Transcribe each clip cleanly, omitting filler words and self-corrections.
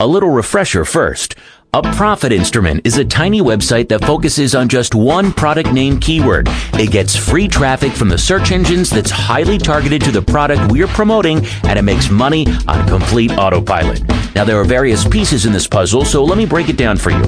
A little refresher first. A profit instrument is a tiny website that focuses on just one product name keyword. It gets free traffic from the search engines that's highly targeted to the product we're promoting, and it makes money on complete autopilot. Now, there are various pieces in this puzzle, so let me break it down for you.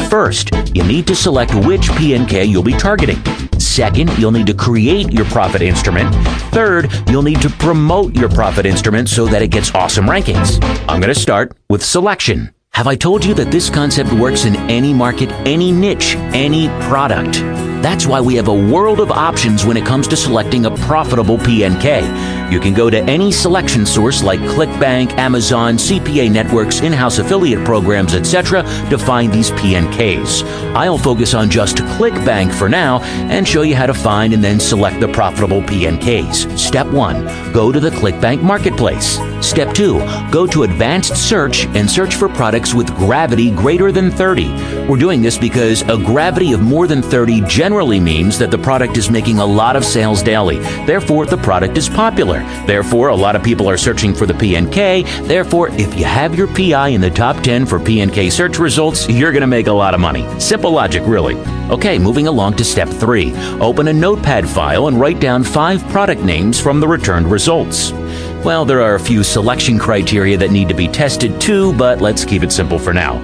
First, you need to select which P&K you'll be targeting. Second, you'll need to create your profit instrument. Third, you'll need to promote your profit instrument so that it gets awesome rankings. I'm going to start with selection. Have I told you that this concept works in any market, any niche, any product? That's why we have a world of options when it comes to selecting a profitable P&K. You can go to any selection source like ClickBank, Amazon, CPA networks, in-house affiliate programs, etc. to find these P&Ks. I'll focus on just ClickBank for now and show you how to find and then select the profitable P&Ks. Step 1. Go to the ClickBank Marketplace. Step 2. Go to Advanced Search and search for products with gravity greater than 30. We're doing this because a gravity of more than 30 generally means that the product is making a lot of sales daily. Therefore, the product is popular. Therefore, a lot of people are searching for the P&K. Therefore, if you have your PI in the top 10 for P&K search results, you're going to make a lot of money. Simple logic, really. Okay, moving along to step 3. Open a notepad file and write down 5 product names from the returned results. Well, there are a few selection criteria that need to be tested too, but let's keep it simple for now.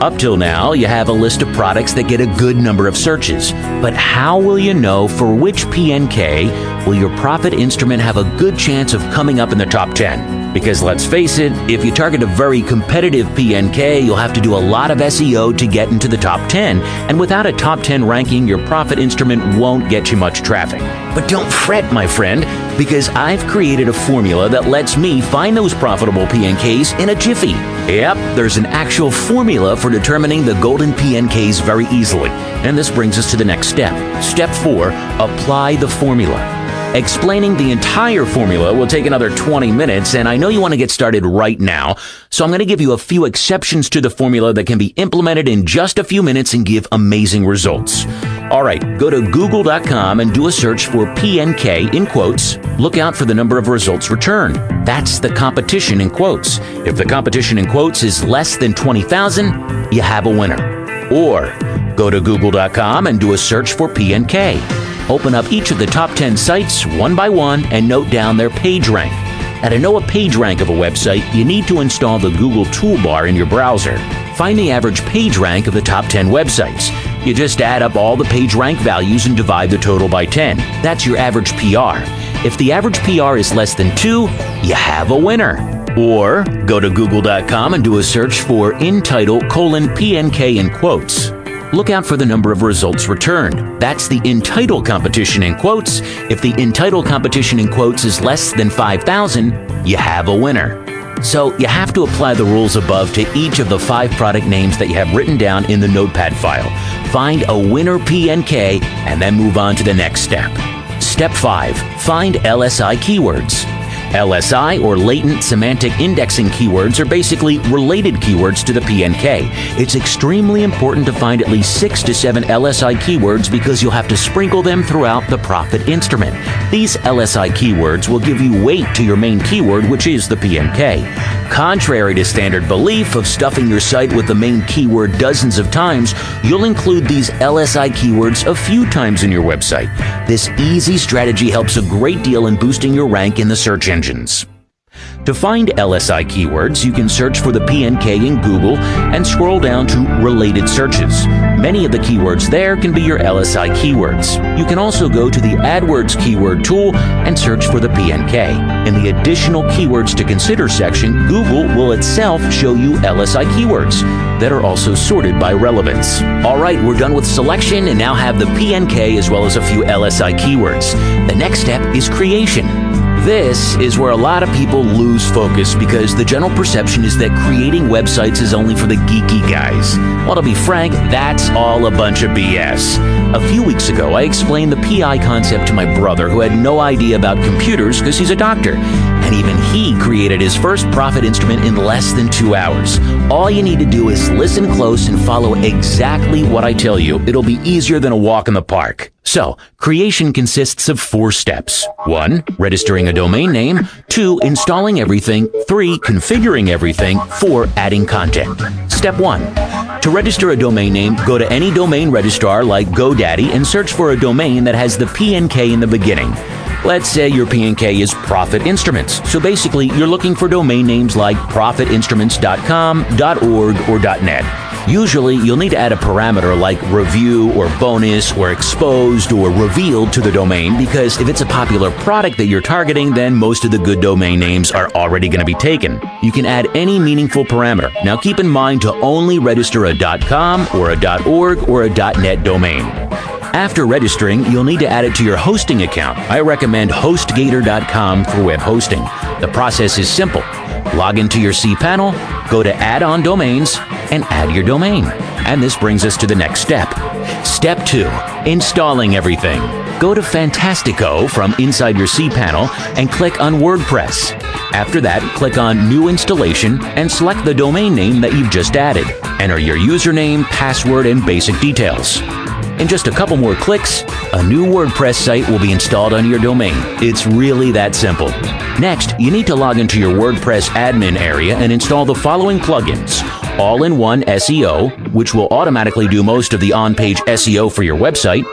Up till now, you have a list of products that get a good number of searches. But how will you know for which P&K will your profit instrument have a good chance of coming up in the top 10? Because let's face it, if you target a very competitive P&K, you'll have to do a lot of SEO to get into the top 10. And without a top 10 ranking, your profit instrument won't get you much traffic. But don't fret, my friend, because I've created a formula that lets me find those profitable P&Ks in a jiffy. Yep, there's an actual formula for determining the golden P&Ks very easily. And this brings us to the next step. Step 4, apply the formula. Explaining the entire formula will take another 20 minutes, and I know you want to get started right now, so I'm going to give you a few exceptions to the formula that can be implemented in just a few minutes and give amazing results. Alright, go to google.com and do a search for P&K in quotes. Look out for the number of results returned. That's the competition in quotes. If the competition in quotes is less than 20,000, you have a winner. Or go to google.com and do a search for P&K. Open up each of the top 10 sites one by one and note down their page rank. Now, to know a page rank of a website, you need to install the Google toolbar in your browser. Find the average page rank of the top 10 websites. You just add up all the page rank values and divide the total by 10. That's your average PR. If the average PR is less than 2, you have a winner. Or go to google.com and do a search for InTitle:PNK in quotes. Look out for the number of results returned. That's the InTitle competition in quotes. If the InTitle competition in quotes is less than 5,000, you have a winner. So you have to apply the rules above to each of the 5 product names that you have written down in the notepad file. Find a winner P&K and then move on to the next step. Step 5. Find LSI keywords. LSI, or latent semantic indexing keywords, are basically related keywords to the P&K. It's extremely important to find at least 6 to 7 LSI keywords because you'll have to sprinkle them throughout the profit instrument. These LSI keywords will give you weight to your main keyword, which is the P&K. Contrary to standard belief of stuffing your site with the main keyword dozens of times, you'll include these LSI keywords a few times in your website. This easy strategy helps a great deal in boosting your rank in the search engines. To find LSI keywords, you can search for the P&K in Google and scroll down to Related Searches. Many of the keywords there can be your LSI keywords. You can also go to the AdWords keyword tool and search for the P&K. In the Additional Keywords to Consider section, Google will itself show you LSI keywords that are also sorted by relevance. Alright, we're done with selection and now have the P&K as well as a few LSI keywords. The next step is creation. This is where a lot of people lose focus because the general perception is that creating websites is only for the geeky guys. Well, to be frank, that's all a bunch of BS. A few weeks ago, I explained the PI concept to my brother who had no idea about computers because he's a doctor. and even he created his first profit instrument in less than 2 hours. All you need to do is listen close and follow exactly what I tell you. It'll be easier than a walk in the park. So, creation consists of 4 steps. 1, registering a domain name. 2, installing everything. 3, configuring everything. 4, adding content. Step 1. To register a domain name, go to any domain registrar like GoDaddy and search for a domain that has the PNK in the beginning. Let's say your PNK is Profit Instruments. So basically, you're looking for domain names like profitinstruments.com, .org, or .net. Usually, you'll need to add a parameter like review or bonus or exposed or revealed to the domain, because if it's a popular product that you're targeting, then most of the good domain names are already going to be taken. You can add any meaningful parameter. Now keep in mind to only register a .com or a .org or a .net domain. After registering, you'll need to add it to your hosting account. I recommend HostGator.com for web hosting. The process is simple. Log into your cPanel, go to Add-on Domains, and add your domain. And this brings us to the next step. Step 2, installing everything. Go to Fantastico from inside your cPanel and click on WordPress. After that, click on New Installation and select the domain name that you've just added. Enter your username, password, and basic details. In just a couple more clicks, a new WordPress site will be installed on your domain. It's really that simple. Next, you need to log into your WordPress admin area and install the following plugins. All-in-One SEO, which will automatically do most of the on-page SEO for your website.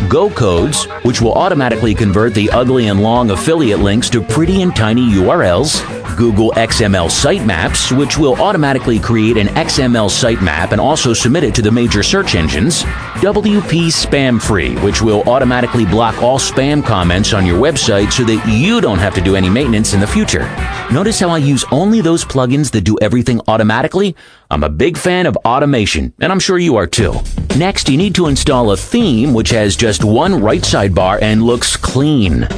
Go Codes, which will automatically convert the ugly and long affiliate links to pretty and tiny URLs. Google XML Sitemaps, which will automatically create an XML sitemap and also submit it to the major search engines. WP Spam Free, which will automatically block all spam comments on your website so that you don't have to do any maintenance in the future. Notice how I use only those plugins that do everything automatically? I'm a big fan of automation, and I'm sure you are too. Next, you need to install a theme which has just one right sidebar and looks clean.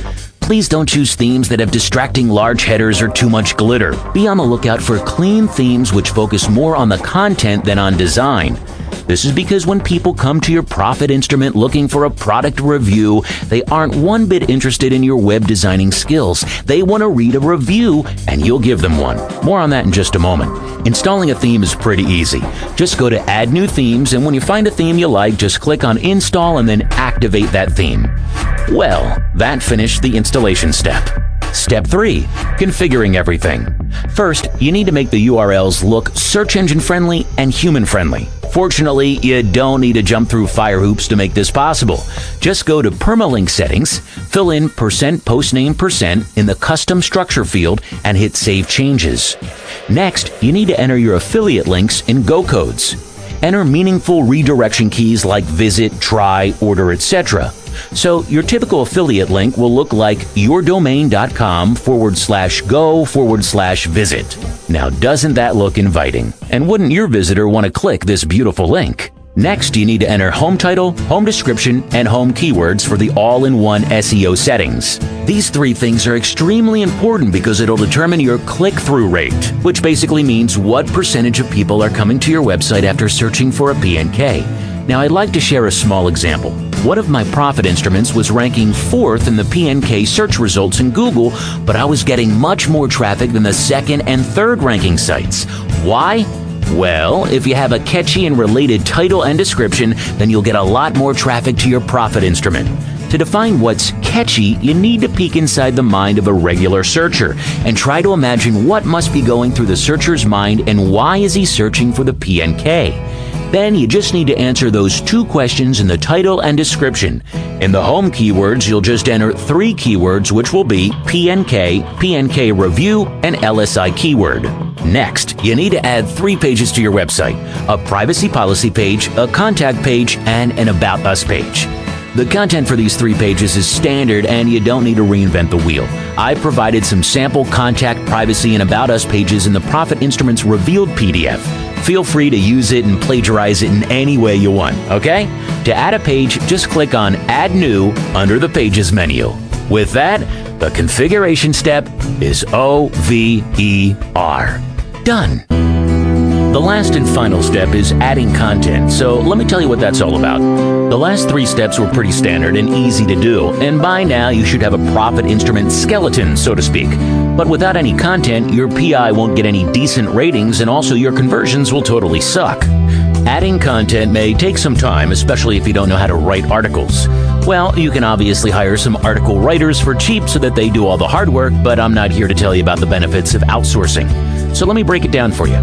Please don't choose themes that have distracting large headers or too much glitter. Be on the lookout for clean themes which focus more on the content than on design. This is because when people come to your profit instrument looking for a product review, they aren't one bit interested in your web designing skills. They want to read a review, and you'll give them one. More on that in just a moment. Installing a theme is pretty easy. Just go to Add New Themes, and when you find a theme you like, just click on Install and then activate that theme. Well, that finished the installation step. Step 3, configuring everything. First, you need to make the URLs look search engine friendly and human friendly. Fortunately, you don't need to jump through fire hoops to make this possible. Just go to Permalink Settings, fill in %postname% in the Custom Structure field, and hit Save Changes. Next, you need to enter your affiliate links in Go Codes. Enter meaningful redirection keys like visit, try, order, etc. So your typical affiliate link will look like yourdomain.com/go/visit. Now, doesn't that look inviting? And wouldn't your visitor want to click this beautiful link? Next, you need to enter home title, home description, and home keywords for the all-in-one SEO settings. These 3 things are extremely important because it'll determine your click-through rate, which basically means what percentage of people are coming to your website after searching for a PNK. Now, I'd like to share a small example. One of my profit instruments was ranking 4th in the PNK search results in Google, but I was getting much more traffic than the 2nd and 3rd ranking sites. Why? Well, if you have a catchy and related title and description, then you'll get a lot more traffic to your profit instrument. To define what's catchy, you need to peek inside the mind of a regular searcher and try to imagine what must be going through the searcher's mind and why is he searching for the PNK. Then you just need to answer those 2 questions in the title and description. In the home keywords, you'll just enter 3 keywords, which will be PNK, PNK review, and LSI keyword. Next, you need to add 3 pages to your website: a privacy policy page, a contact page, and an About Us page. The content for these 3 pages is standard and you don't need to reinvent the wheel. I provided some sample contact, privacy, and About Us pages in the Profit Instruments Revealed PDF. Feel free to use it and plagiarize it in any way you want, okay? To add a page, just click on Add New under the Pages menu. With that, the configuration step is OVER. Done. The last and final step is adding content, so let me tell you what that's all about. The last 3 steps were pretty standard and easy to do, and by now you should have a profit instrument skeleton, so to speak. But without any content, your PI won't get any decent ratings, and also your conversions will totally suck. Adding content may take some time, especially if you don't know how to write articles. Well, you can obviously hire some article writers for cheap so that they do all the hard work, but I'm not here to tell you about the benefits of outsourcing. So let me break it down for you.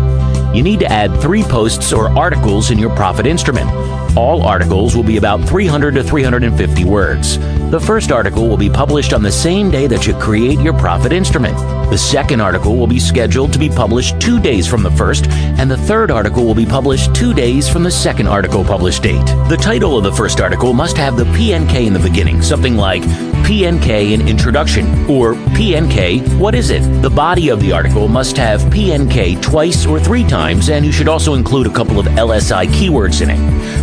You need to add 3 posts or articles in your profit instrument. All articles will be about 300 to 350 words. The first article will be published on the same day that you create your profit instrument. The second article will be scheduled to be published 2 days from the first, and the third article will be published 2 days from the second article published date. The title of the first article must have the PNK in the beginning, something like PNK in Introduction, or PNK, what is it? The body of the article must have PNK twice or 3 times, and you should also include a couple of LSI keywords in it.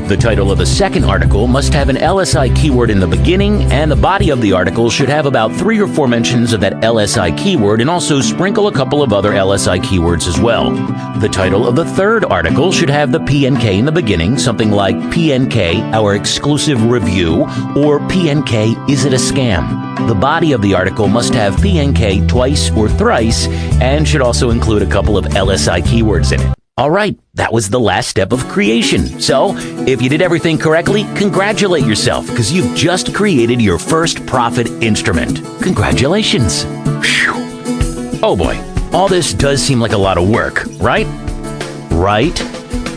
The title of the second article must have an LSI keyword in the beginning, and the body of the article should have about 3 or 4 mentions of that LSI keyword, and also sprinkle a couple of other LSI keywords as well. The title of the third article should have the PNK in the beginning, something like PNK, our exclusive review, or PNK, is it a scam? The body of the article must have PNK twice or thrice, and should also include a couple of LSI keywords in it. Alright, that was the last step of creation. So, if you did everything correctly, congratulate yourself, because you've just created your first profit instrument. Congratulations! Whew. Oh boy, all this does seem like a lot of work, right? Right?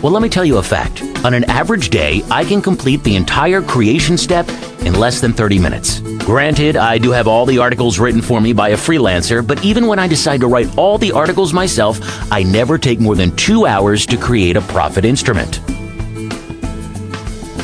Well, let me tell you a fact. On an average day, I can complete the entire creation step in less than 30 minutes. Granted, I do have all the articles written for me by a freelancer, but even when I decide to write all the articles myself, I never take more than 2 hours to create a profit instrument.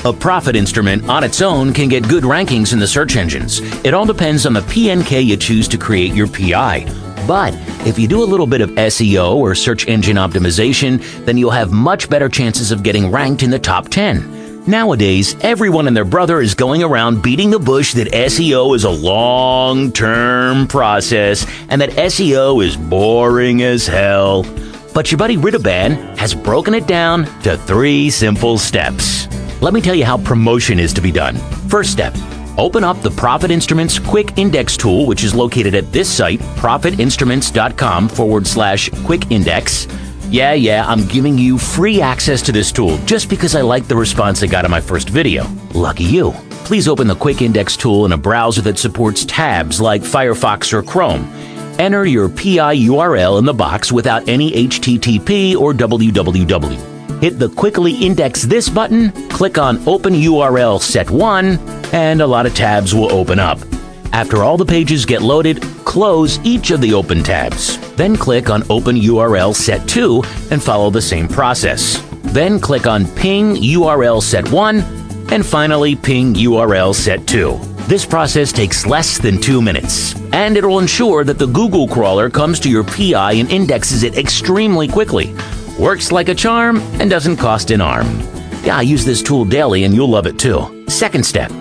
A profit instrument on its own can get good rankings in the search engines. It all depends on the PNK you choose to create your PI. But if you do a little bit of SEO or search engine optimization, then you'll have much better chances of getting ranked in the top 10. Nowadays, everyone and their brother is going around beating the bush that SEO is a long-term process and that SEO is boring as hell. But your buddy Riddiban has broken it down to 3 simple steps. Let me tell you how promotion is to be done. First step. Open up the Profit Instruments Quick Index tool, which is located at this site, profitinstruments.com/quick index. Yeah, I'm giving you free access to this tool just because I like the response I got on my first video. Lucky you. Please open the Quick Index tool in a browser that supports tabs like Firefox or Chrome. Enter your PI URL in the box without any HTTP or www. Hit the Quickly Index This button, click on Open URL Set 1, and a lot of tabs will open up. After all the pages get loaded, close each of the open tabs. Then click on Open URL Set 2 and follow the same process. Then click on Ping URL Set 1, and finally Ping URL Set 2. This process takes less than 2 minutes, and it'll ensure that the Google crawler comes to your PI and indexes it extremely quickly. Works like a charm and doesn't cost an arm. Yeah, I use this tool daily and you'll love it too. Second step.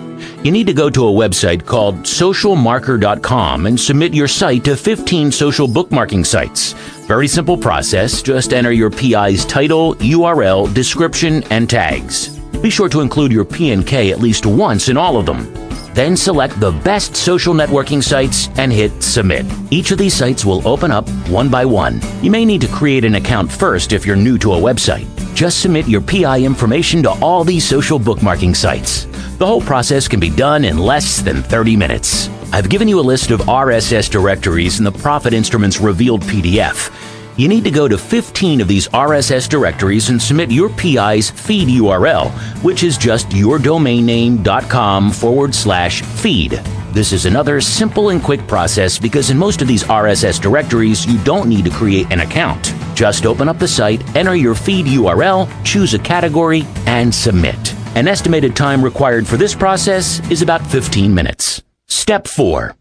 You need to go to a website called socialmarker.com and submit your site to 15 social bookmarking sites. Very simple process. Just enter your PI's title, URL, description, and tags. Be sure to include your PNK at least once in all of them. Then select the best social networking sites and hit Submit. Each of these sites will open up one by one. You may need to create an account first if you're new to a website. Just submit your PI information to all these social bookmarking sites. The whole process can be done in less than 30 minutes. I've given you a list of RSS directories in the Profit Instruments Revealed PDF. You need to go to 15 of these RSS directories and submit your PI's feed URL, which is just yourdomainname.com/feed. This is another simple and quick process because in most of these RSS directories, you don't need to create an account. Just open up the site, enter your feed URL, choose a category, and submit. An estimated time required for this process is about 15 minutes. Step 4.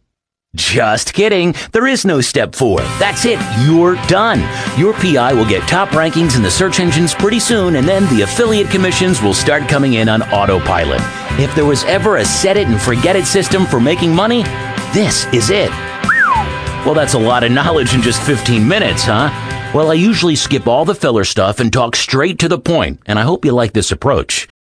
Just kidding. There is no step 4. That's it. You're done. Your PI will get top rankings in the search engines pretty soon, and then the affiliate commissions will start coming in on autopilot. If there was ever a set it and forget it system for making money, this is it. Well, that's a lot of knowledge in just 15 minutes, huh? Well, I usually skip all the filler stuff and talk straight to the point, and I hope you like this approach.